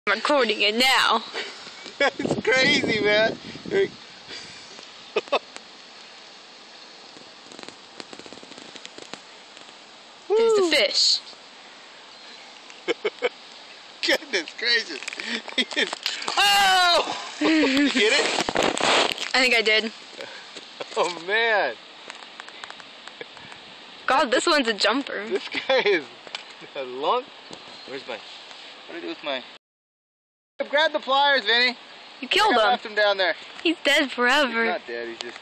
I'm recording it now. That's crazy, man. There's the fish. Goodness gracious. Oh! You get it? I think I did. Oh, man. God, this one's a jumper. This guy is long. Where's my... What do I do with my... Grab the pliers, Vinny. You killed I him. left him down there. He's dead forever. He's not dead, he's just...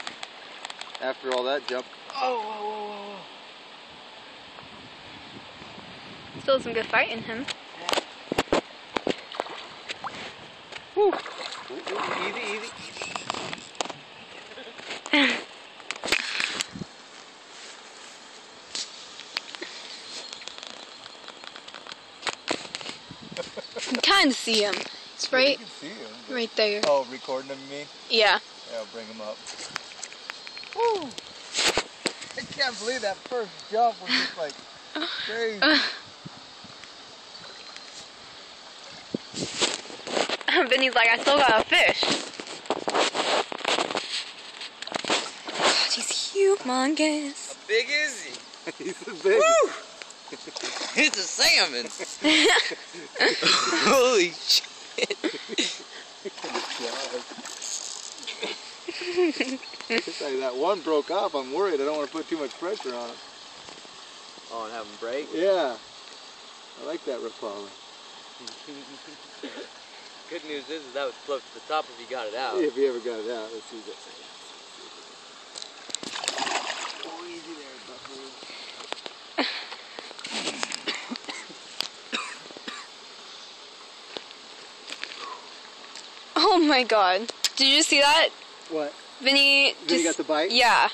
After all that jump... Oh, whoa, whoa, whoa, whoa. Still some good fight in him. Woo. Ooh, easy, easy. You can kind of see him. It's right, You can see him. right there. Oh, recording him, you mean? Yeah. Yeah, I'll bring him up. Woo! I can't believe that first jump was just like crazy. Vinny's like, I still got a fish. God, he's humongous. How big is he? He's a big. Woo! It's a salmon. Holy shit. It's like that one broke off. I'm worried. I don't want to put too much pressure on him. Oh, and have him break? Yeah. I like that Rapala. Good news is that would float to the top if you got it out. If he ever got it out. Let's see that. Oh, easy there, Buffalo. Oh my God. Did you see that? What? Vinny just... Vinny got the bite? Yeah.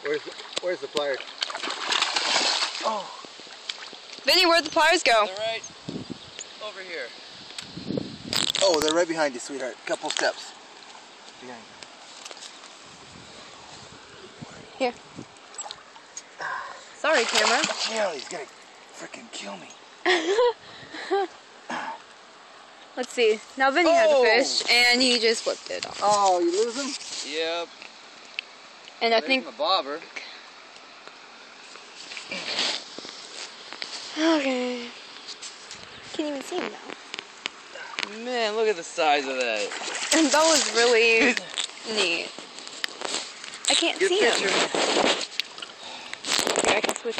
Where's the pliers? Oh. Vinny, where'd the pliers go? They're right over here. Oh, they're right behind you, sweetheart. Couple steps. Behind you. Here. Sorry, camera. Chill, he's gonna freaking kill me. Let's see. Now Vinny has a fish, and he just flipped it off. Oh, you lose him? Yep. And I think... a bobber. Okay. Can't even see him now. Man, look at the size of that. And that was really neat. I can't Good see picture. him. Here, I can switch.